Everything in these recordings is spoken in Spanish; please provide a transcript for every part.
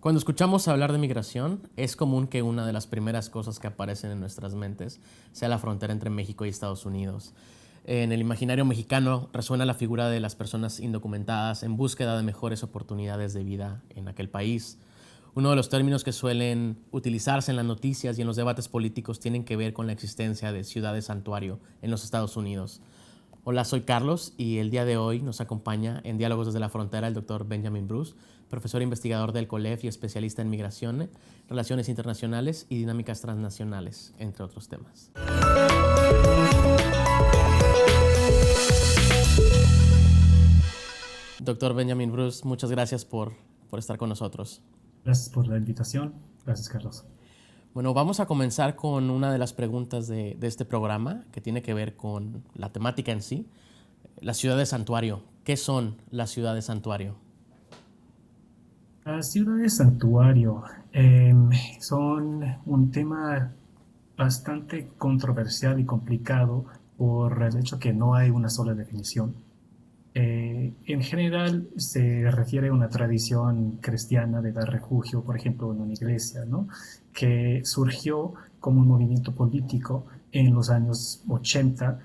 Cuando escuchamos hablar de migración, es común que una de las primeras cosas que aparecen en nuestras mentes sea la frontera entre México y Estados Unidos. En el imaginario mexicano resuena la figura de las personas indocumentadas en búsqueda de mejores oportunidades de vida en aquel país. Uno de los términos que suelen utilizarse en las noticias y en los debates políticos tienen que ver con la existencia de ciudades santuario en los Estados Unidos. Hola, soy Carlos y el día de hoy nos acompaña en Diálogos desde la Frontera el doctor Benjamin Bruce, profesor investigador del COLEF y especialista en migración, relaciones internacionales y dinámicas transnacionales, entre otros temas. Doctor Benjamin Bruce, muchas gracias por estar con nosotros. Gracias por la invitación. Gracias, Carlos. Bueno, vamos a comenzar con una de las preguntas de este programa que tiene que ver con la temática en sí. Las ciudades santuario. ¿Qué son las ciudades santuario? Las ciudades santuario son un tema bastante controversial y complicado por el hecho que no hay una sola definición. En general se refiere a una tradición cristiana de dar refugio, por ejemplo, en una iglesia, ¿no? Que surgió como un movimiento político en los años 80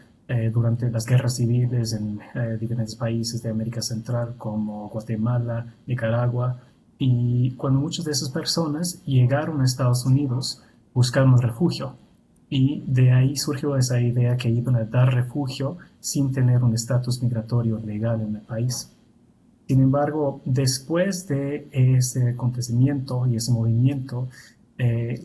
durante las guerras civiles en diferentes países de América Central como Guatemala, Nicaragua, y cuando muchas de esas personas llegaron a Estados Unidos buscaron refugio. Y de ahí surgió esa idea que iban a dar refugio sin tener un estatus migratorio legal en el país. Sin embargo, después de ese acontecimiento y ese movimiento,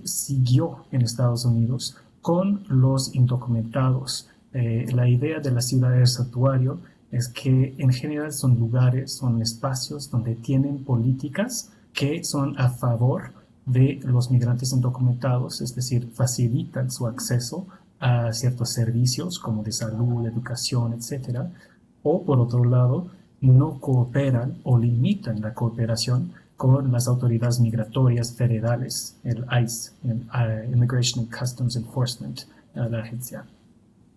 siguió en Estados Unidos con los indocumentados. La idea de las ciudades santuario es que en general son lugares, son espacios donde tienen políticas que son a favor de los migrantes indocumentados, es decir, facilitan su acceso a ciertos servicios como de salud, educación, etcétera, o por otro lado, no cooperan o limitan la cooperación con las autoridades migratorias federales, el ICE, el Immigration and Customs Enforcement, la agencia.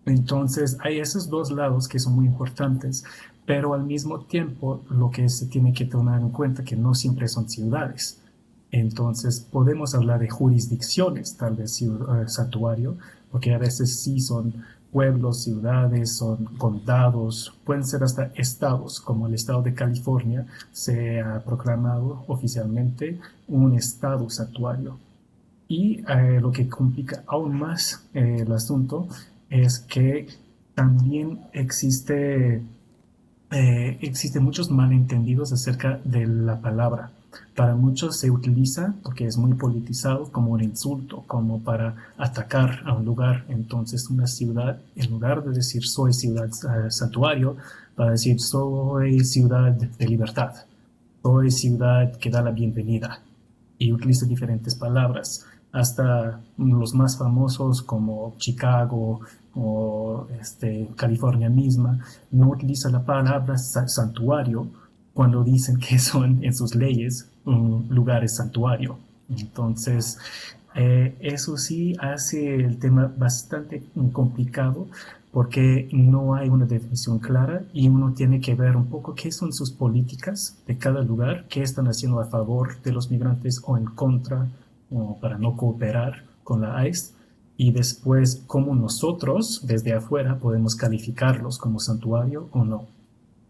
Entonces, hay esos dos lados que son muy importantes, pero al mismo tiempo lo que se tiene que tomar en cuenta que no siempre son ciudades. Entonces, podemos hablar de jurisdicciones, tal vez santuario, porque a veces sí son pueblos, ciudades, son condados, pueden ser hasta estados, como el estado de California se ha proclamado oficialmente un estado santuario. Y lo que complica aún más el asunto es que también existen muchos malentendidos acerca de la palabra. Para muchos se utiliza, porque es muy politizado, como un insulto, como para atacar a un lugar. Entonces una ciudad, en lugar de decir soy ciudad santuario, va a decir soy ciudad de libertad, soy ciudad que da la bienvenida. Y utiliza diferentes palabras, hasta los más famosos como Chicago o California misma, no utiliza la palabra santuario cuando dicen que son en sus leyes lugares santuario. Entonces, eso sí hace el tema bastante complicado porque no hay una definición clara y uno tiene que ver un poco qué son sus políticas de cada lugar, qué están haciendo a favor de los migrantes o en contra, o para no cooperar con la ICE, y después cómo nosotros desde afuera podemos calificarlos como santuario o no.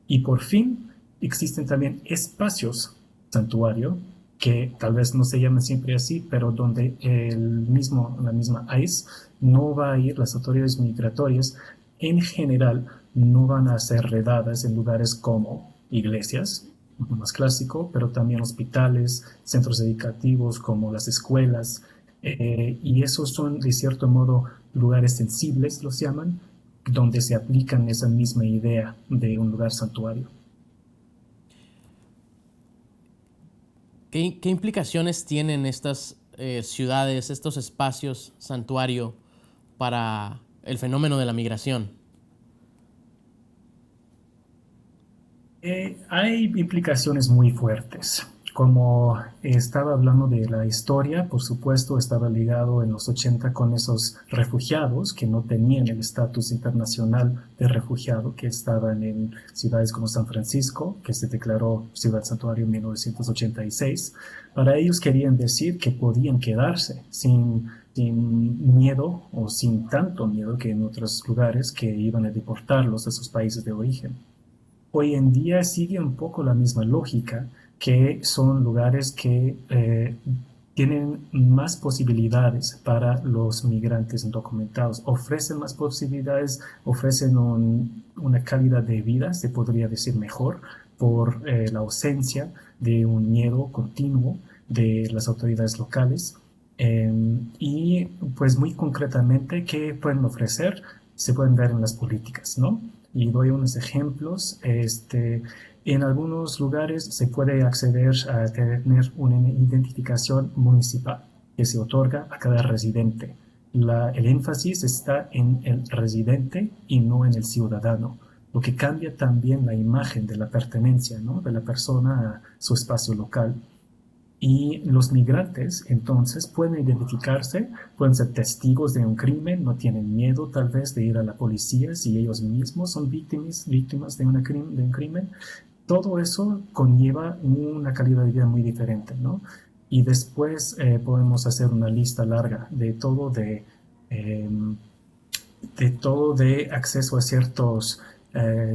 Y por fin existen también espacios santuario que tal vez no se llaman siempre así, pero donde la misma ICE no va a ir, las autoridades migratorias en general no van a hacer redadas en lugares como iglesias, más clásico, pero también hospitales, centros educativos como las escuelas, y esos son de cierto modo lugares sensibles, los llaman, donde se aplican esa misma idea de un lugar santuario. ¿Qué implicaciones tienen estas ciudades, estos espacios santuario para el fenómeno de la migración? Hay implicaciones muy fuertes. Como estaba hablando de la historia, por supuesto, estaba ligado en los 80 con esos refugiados que no tenían el estatus internacional de refugiado, que estaban en ciudades como San Francisco, que se declaró ciudad santuario en 1986. Para ellos querían decir que podían quedarse sin miedo o sin tanto miedo que en otros lugares que iban a deportarlos a sus países de origen. Hoy en día sigue un poco la misma lógica, que son lugares que tienen más posibilidades para los migrantes indocumentados, ofrecen más posibilidades, ofrecen una calidad de vida, se podría decir mejor, por la ausencia de un miedo continuo de las autoridades locales. Y pues muy concretamente, ¿qué pueden ofrecer? Se pueden ver en las políticas, ¿no? Y doy unos ejemplos. En algunos lugares se puede acceder a tener una identificación municipal que se otorga a cada residente. El énfasis está en el residente y no en el ciudadano, lo que cambia también la imagen de la pertenencia, ¿no?, de la persona a su espacio local. Y los migrantes entonces pueden identificarse, pueden ser testigos de un crimen, no tienen miedo tal vez de ir a la policía si ellos mismos son víctimas de de un crimen. Todo eso conlleva una calidad de vida muy diferente, ¿no? Y después podemos hacer una lista larga eh, de todo de acceso a ciertos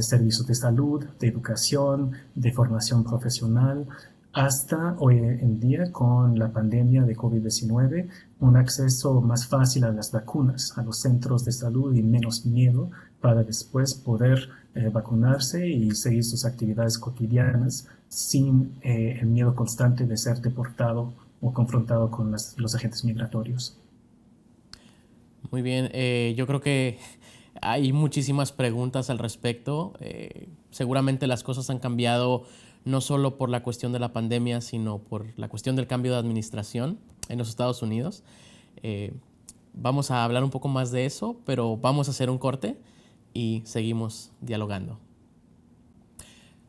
servicios de salud, de educación, de formación profesional, hasta hoy en día con la pandemia de COVID-19, un acceso más fácil a las vacunas, a los centros de salud y menos miedo para después poder vacunarse y seguir sus actividades cotidianas sin el miedo constante de ser deportado o confrontado con los agentes migratorios. Muy bien, yo creo que hay muchísimas preguntas al respecto. Seguramente las cosas han cambiado no solo por la cuestión de la pandemia, sino por la cuestión del cambio de administración en los Estados Unidos. Eh, Vamos a hablar un poco más de eso, pero vamos a hacer un corte y seguimos dialogando.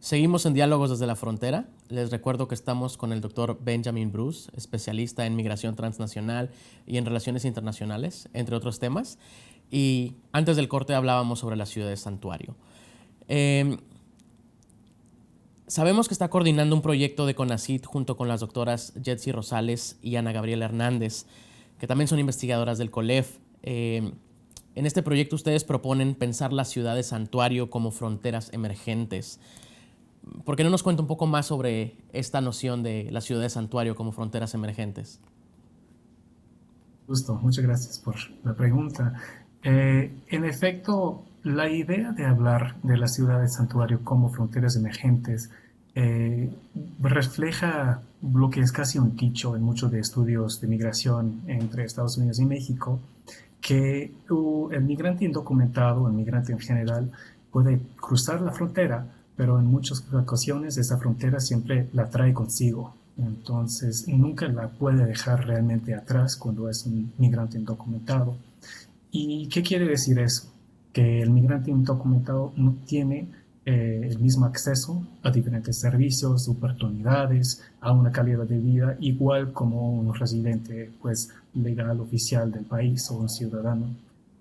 Seguimos en Diálogos desde la Frontera. Les recuerdo que estamos con el doctor Benjamin Bruce, especialista en migración transnacional y en relaciones internacionales, entre otros temas. Y antes del corte hablábamos sobre la ciudad de Santuario. Sabemos que está coordinando un proyecto de CONACYT junto con las doctoras Jetsi Rosales y Ana Gabriela Hernández, que también son investigadoras del COLEF. En este proyecto ustedes proponen pensar la ciudad de Santuario como fronteras emergentes. ¿Por qué no nos cuenta un poco más sobre esta noción de la ciudad de Santuario como fronteras emergentes? Justo, muchas gracias por la pregunta. En efecto, la idea de hablar de la ciudad de Santuario como fronteras emergentes eh, refleja lo que es casi un dicho en muchos de estudios de migración entre Estados Unidos y México, que el migrante indocumentado, el migrante en general, puede cruzar la frontera, pero en muchas ocasiones esa frontera siempre la trae consigo. Entonces, nunca la puede dejar realmente atrás cuando es un migrante indocumentado. ¿Y qué quiere decir eso? Que el migrante indocumentado no tiene el mismo acceso a diferentes servicios, oportunidades, a una calidad de vida igual como un residente pues, legal oficial del país o un ciudadano.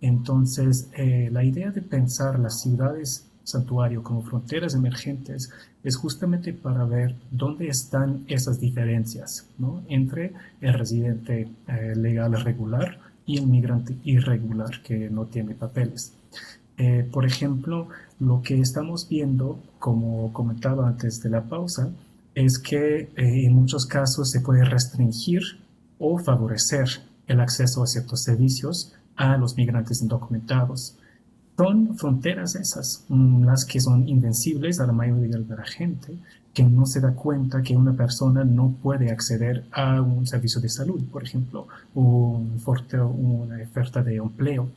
Entonces, la idea de pensar las ciudades santuario como fronteras emergentes es justamente para ver dónde están esas diferencias, ¿no?, entre el residente legal regular y el migrante irregular que no tiene papeles. Por ejemplo, lo que estamos viendo, como comentaba antes de la pausa, es que en muchos casos se puede restringir o favorecer el acceso a ciertos servicios a los migrantes indocumentados. Son fronteras esas, las que son invencibles a la mayoría de la gente, que no se da cuenta que una persona no puede acceder a un servicio de salud, por ejemplo, o una oferta de empleo.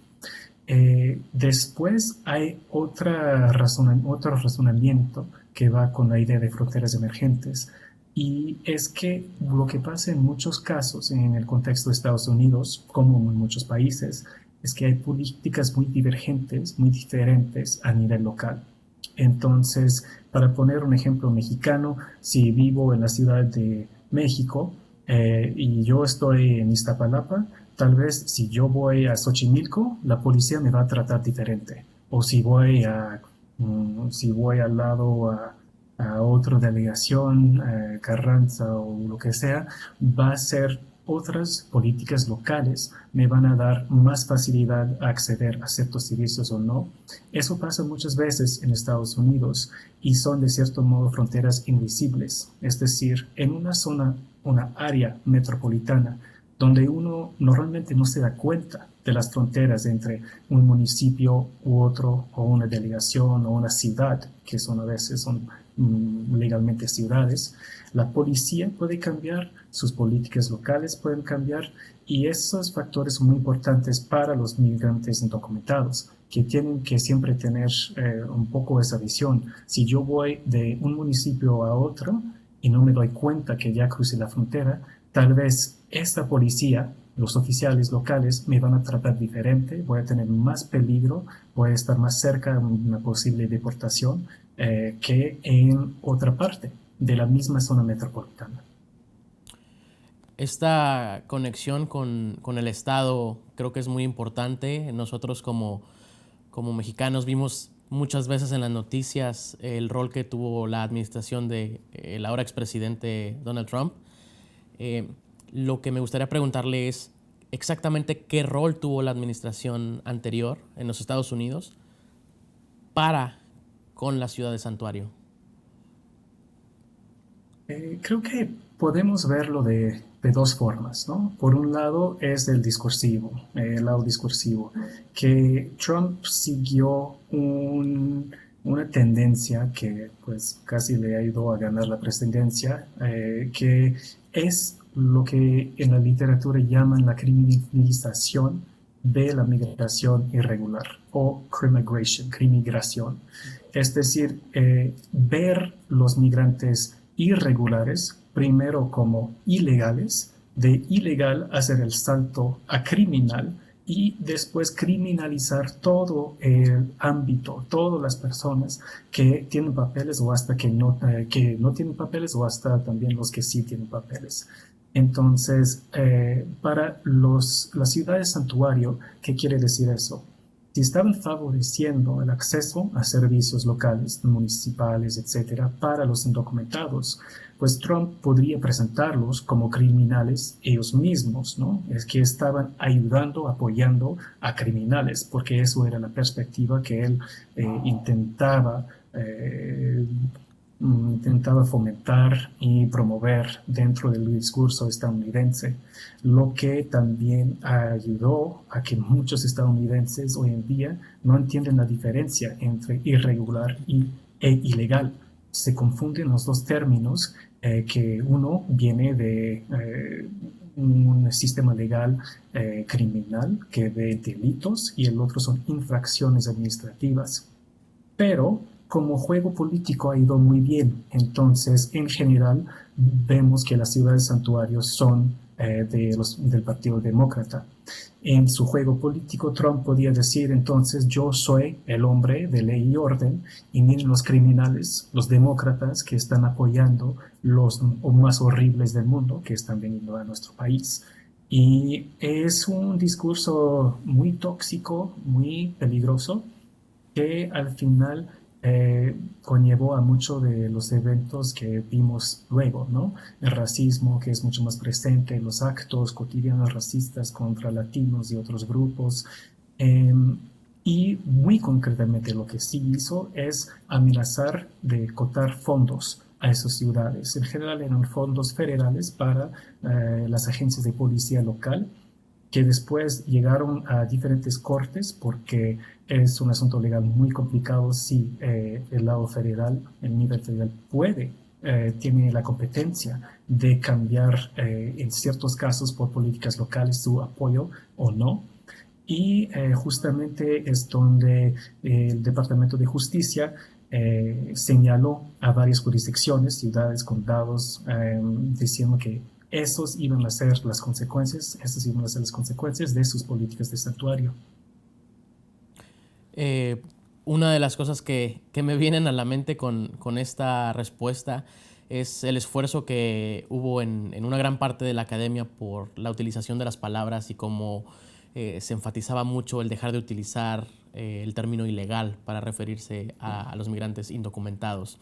Después hay otro razonamiento que va con la idea de fronteras emergentes, y es que lo que pasa en muchos casos en el contexto de Estados Unidos, como en muchos países, es que hay políticas muy divergentes, muy diferentes a nivel local. Entonces, para poner un ejemplo mexicano, si vivo en la Ciudad de México y yo estoy en Iztapalapa, tal vez si yo voy a Xochimilco, la policía me va a tratar diferente. O si voy al lado a otra delegación, Carranza o lo que sea, va a ser otras políticas locales, me van a dar más facilidad a acceder a ciertos servicios o no. Eso pasa muchas veces en Estados Unidos y son de cierto modo fronteras invisibles, es decir, en una zona, una área metropolitana donde uno normalmente no se da cuenta de las fronteras entre un municipio u otro, o una delegación o una ciudad, que son a veces son legalmente ciudades. La policía puede cambiar, sus políticas locales pueden cambiar, y esos factores son muy importantes para los migrantes indocumentados, que tienen que siempre tener un poco esa visión. Si yo voy de un municipio a otro y no me doy cuenta que ya crucé la frontera, tal vez esta policía, los oficiales locales, me van a tratar diferente, voy a tener más peligro, voy a estar más cerca de una posible deportación que en otra parte de la misma zona metropolitana. Esta conexión con el Estado creo que es muy importante. Nosotros como mexicanos vimos muchas veces en las noticias el rol que tuvo la administración de el ahora expresidente Donald Trump. Eh, lo que me gustaría preguntarle es exactamente qué rol tuvo la administración anterior en los Estados Unidos para con la ciudad de Santuario. Creo que podemos verlo de dos formas, ¿no? Por un lado es el lado discursivo, que Trump siguió una tendencia que pues casi le ha ido a ganar la presidencia, que es lo que en la literatura llaman la criminalización de la migración irregular o crimigración. Es decir, ver los migrantes irregulares primero como ilegales, de ilegal hacer el salto a criminal y después criminalizar todo el ámbito, todas las personas que tienen papeles o hasta que no tienen papeles o hasta también los que sí tienen papeles. Entonces, para las ciudades santuario, ¿qué quiere decir eso? Si estaban favoreciendo el acceso a servicios locales, municipales, etcétera, para los indocumentados, pues Trump podría presentarlos como criminales ellos mismos, ¿no? Es que estaban ayudando, apoyando a criminales, porque eso era la perspectiva que él eh, intentaba fomentar y promover dentro del discurso estadounidense, lo que también ayudó a que muchos estadounidenses hoy en día no entienden la diferencia entre irregular e ilegal. Se confunden los dos términos, que uno viene de un sistema legal criminal que ve delitos y el otro son infracciones administrativas. Pero como juego político ha ido muy bien. Entonces, en general, vemos que las ciudades santuarios son del Partido Demócrata. En su juego político, Trump podía decir entonces: yo soy el hombre de ley y orden, y miren los criminales, los demócratas que están apoyando los más horribles del mundo que están viniendo a nuestro país. Y es un discurso muy tóxico, muy peligroso, que al final conllevó a muchos de los eventos que vimos luego, ¿no? El racismo, que es mucho más presente, los actos cotidianos racistas contra latinos y otros grupos. Eh, y muy concretamente lo que sí hizo es amenazar de cotar fondos a esas ciudades. En general eran fondos federales para las agencias de policía local, que después llegaron a diferentes cortes porque es un asunto legal muy complicado si el lado federal, el nivel federal tiene la competencia de cambiar en ciertos casos por políticas locales su apoyo o no. Y justamente es donde el Departamento de Justicia señaló a varias jurisdicciones, ciudades, condados, diciendo que esas iban a ser las consecuencias de sus políticas de santuario. Eh, una de las cosas que me vienen a la mente con esta respuesta es el esfuerzo que hubo en una gran parte de la academia por la utilización de las palabras y cómo se enfatizaba mucho el dejar de utilizar el término ilegal para referirse a los migrantes indocumentados.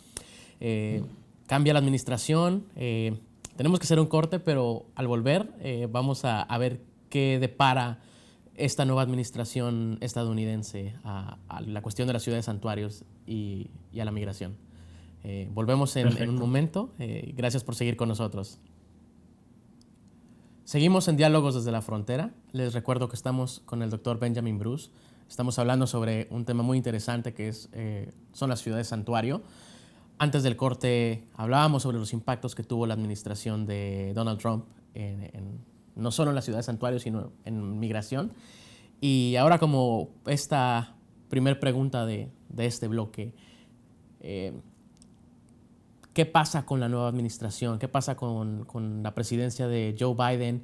Cambia la administración, tenemos que hacer un corte, pero al volver vamos a ver qué depara esta nueva administración estadounidense a la cuestión de las ciudades santuarios y a la migración. Volvemos en un momento. Gracias por seguir con nosotros. Seguimos en Diálogos desde la Frontera. Les recuerdo que estamos con el doctor Benjamin Bruce. Estamos hablando sobre un tema muy interesante que son las ciudades santuario. Antes del corte hablábamos sobre los impactos que tuvo la administración de Donald Trump no solo en las ciudades santuarios, sino en migración. Y ahora, como esta primer pregunta de este bloque, ¿qué pasa con la nueva administración? ¿Qué pasa con la presidencia de Joe Biden?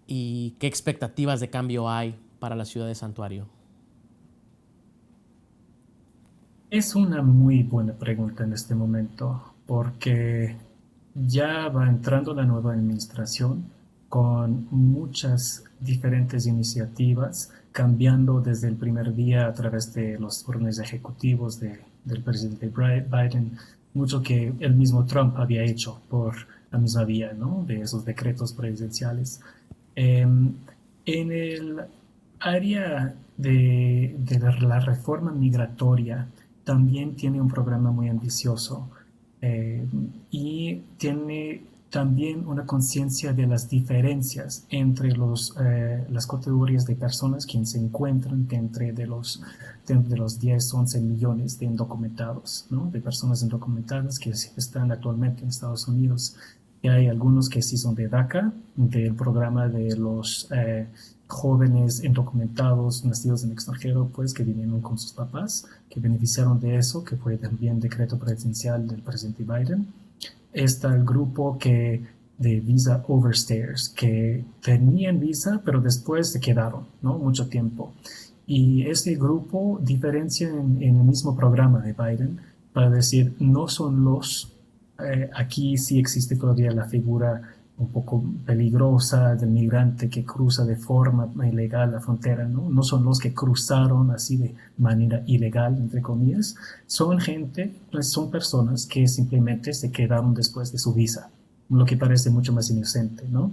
¿Y qué expectativas de cambio hay para la ciudad de santuario? Es una muy buena pregunta en este momento, porque ya va entrando la nueva administración con muchas diferentes iniciativas, cambiando desde el primer día a través de los órdenes ejecutivos del presidente Biden, mucho que el mismo Trump había hecho por la misma vía, ¿no? De esos decretos presidenciales. En el área de la reforma migratoria, también tiene un programa muy ambicioso y tiene también una conciencia de las diferencias entre las categorías de personas que se encuentran de los 10, 11 millones de indocumentados, ¿no? De personas indocumentadas que están actualmente en Estados Unidos. Y hay algunos que sí son de DACA, del programa de los jóvenes indocumentados nacidos en el extranjero, pues que vinieron con sus papás, que beneficiaron de eso, que fue también decreto presidencial del presidente Biden. Está el grupo de visa overstayers, que tenían visa, pero después se quedaron, ¿no? Mucho tiempo. Y este grupo diferencia en el mismo programa de Biden para decir, no son aquí sí existe todavía la figura un poco peligrosa del migrante que cruza de forma ilegal la frontera, ¿no? No son los que cruzaron así de manera ilegal, entre comillas. Son son personas que simplemente se quedaron después de su visa, lo que parece mucho más inocente, ¿no?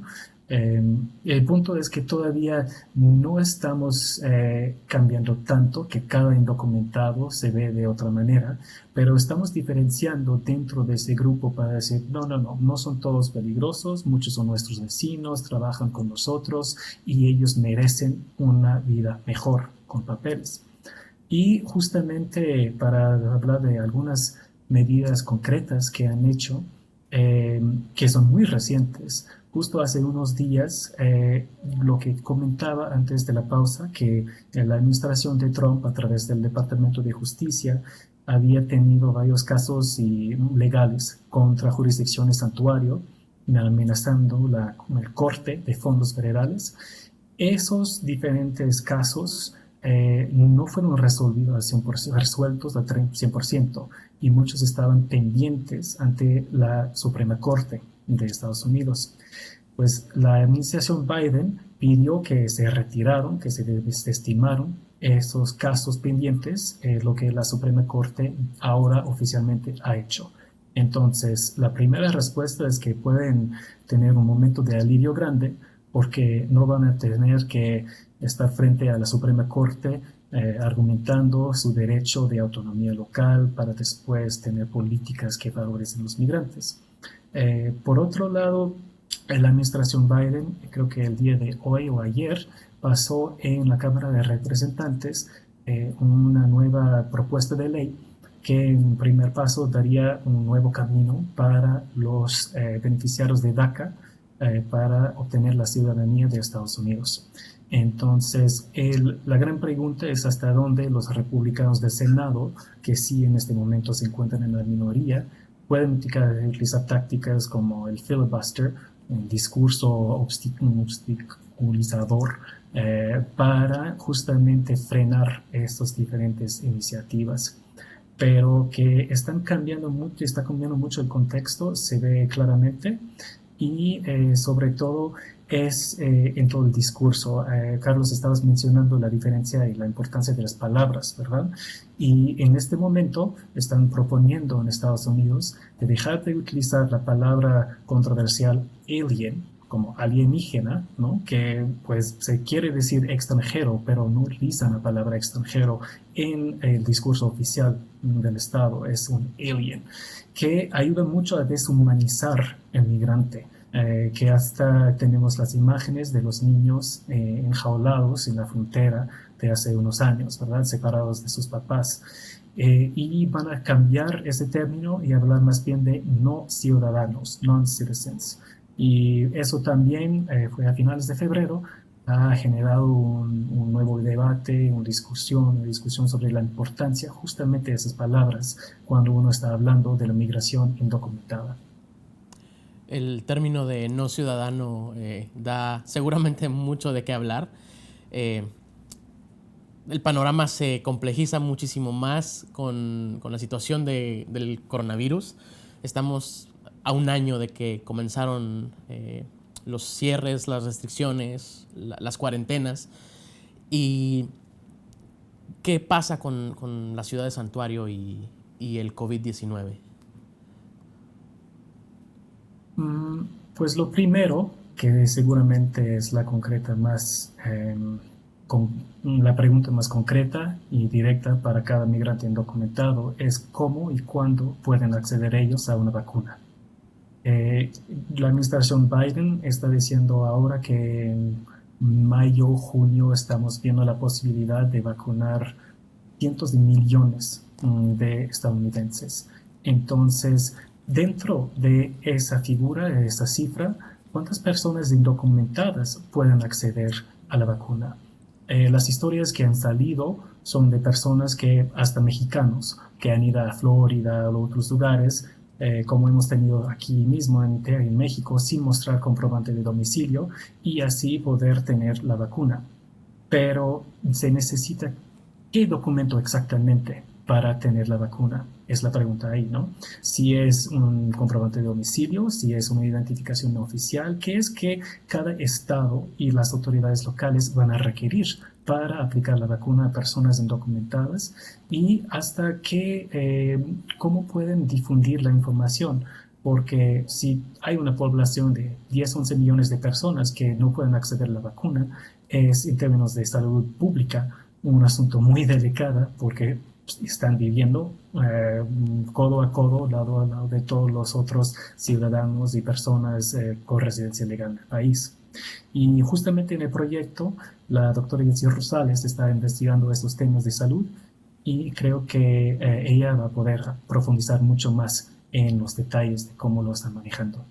El punto es que todavía no estamos cambiando tanto, que cada indocumentado se ve de otra manera, pero estamos diferenciando dentro de ese grupo para decir, no son todos peligrosos, muchos son nuestros vecinos, trabajan con nosotros y ellos merecen una vida mejor con papeles. Y justamente para hablar de algunas medidas concretas que han hecho, que son muy recientes. Justo hace unos días, lo que comentaba antes de la pausa, que la administración de Trump, a través del Departamento de Justicia, había tenido varios casos legales contra jurisdicciones santuario, amenazando el corte de fondos federales. Esos diferentes casos no fueron resueltos al 100%, y muchos estaban pendientes ante la Suprema Corte de Estados Unidos. Pues la administración Biden pidió que se retiraron, que se desestimaron esos casos pendientes, lo que la Suprema Corte ahora oficialmente ha hecho. Entonces, la primera respuesta es que pueden tener un momento de alivio grande, porque no van a tener que estar frente a la Suprema Corte argumentando su derecho de autonomía local para después tener políticas que favorecen a los migrantes. Por otro lado, la administración Biden, creo que el día de hoy o ayer, pasó en la Cámara de Representantes una nueva propuesta de ley que en primer paso daría un nuevo camino para los beneficiarios de DACA para obtener la ciudadanía de Estados Unidos. Entonces, la gran pregunta es hasta dónde los republicanos del Senado, que sí en este momento se encuentran en la minoría, pueden utilizar tácticas como el filibuster, un discurso obstaculizador para justamente frenar estas diferentes iniciativas, pero que están cambiando mucho, está cambiando mucho el contexto, se ve claramente, y sobre todo es en todo el discurso. Carlos, estabas mencionando la diferencia y la importancia de las palabras, ¿verdad? Y en este momento están proponiendo en Estados Unidos de dejar de utilizar la palabra controversial alien como alienígena, ¿no? Que pues se quiere decir extranjero, pero no utilizan la palabra extranjero en el discurso oficial del Estado, es un alien, que ayuda mucho a deshumanizar el migrante. Que hasta tenemos las imágenes de los niños enjaulados en la frontera de hace unos años, ¿verdad? Separados de sus papás. Y van a cambiar ese término y hablar más bien de no ciudadanos, non-citizens. Y eso también fue a finales de febrero, ha generado un nuevo debate, una discusión sobre la importancia justamente de esas palabras cuando uno está hablando de la migración indocumentada. El término de no ciudadano da seguramente mucho de qué hablar. El panorama se complejiza muchísimo más con la situación del coronavirus. Estamos a un año de que comenzaron los cierres, las restricciones, las cuarentenas. ¿Y qué pasa con la ciudad de Santuario y el COVID-19? Pues lo primero, que seguramente es la concreta más, con, la pregunta más concreta y directa para cada migrante indocumentado es cómo y cuándo pueden acceder ellos a una vacuna. Eh, la administración Biden está diciendo ahora que en mayo, junio estamos viendo la posibilidad de vacunar cientos de millones de estadounidenses. Entonces, dentro de esa figura, de esa cifra, ¿cuántas personas indocumentadas pueden acceder a la vacuna? Las historias que han salido son de personas que, hasta mexicanos, que han ido a Florida o a otros lugares, como hemos tenido aquí mismo en México, sin mostrar comprobante de domicilio y así poder tener la vacuna. Pero se necesita qué documento exactamente para tener la vacuna. Es la pregunta ahí, ¿no? Si es un comprobante de domicilio, si es una identificación no oficial, qué es que cada estado y las autoridades locales van a requerir para aplicar la vacuna a personas indocumentadas y hasta qué, cómo pueden difundir la información. Porque si hay una población de 10, 11 millones de personas que no pueden acceder a la vacuna, es en términos de salud pública un asunto muy delicado porque están viviendo codo a codo, lado a lado de todos los otros ciudadanos y personas con residencia legal en el país. Y justamente en el proyecto, la doctora Yetzi Rosales está investigando estos temas de salud y creo que ella va a poder profundizar mucho más en los detalles de cómo lo están manejando.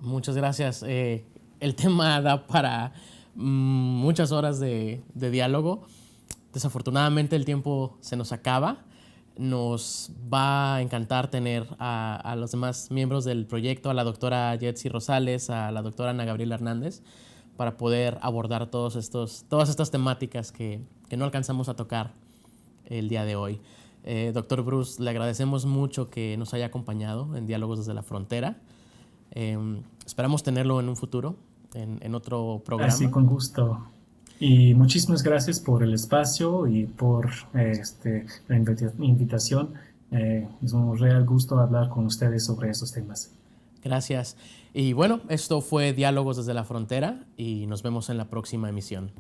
Muchas gracias. El tema da para muchas horas de diálogo. Desafortunadamente el tiempo se nos acaba. Nos va a encantar tener a los demás miembros del proyecto, a la doctora Yetzi Rosales, a la doctora Ana Gabriela Hernández, para poder abordar todas estas temáticas que no alcanzamos a tocar el día de hoy. Doctor Bruce, le agradecemos mucho que nos haya acompañado en Diálogos desde la Frontera. Esperamos tenerlo en un futuro, en otro programa. Así, con gusto. Y muchísimas gracias por el espacio y por la invitación. Es un real gusto hablar con ustedes sobre estos temas. Gracias. Y bueno, esto fue Diálogos desde la Frontera y nos vemos en la próxima emisión.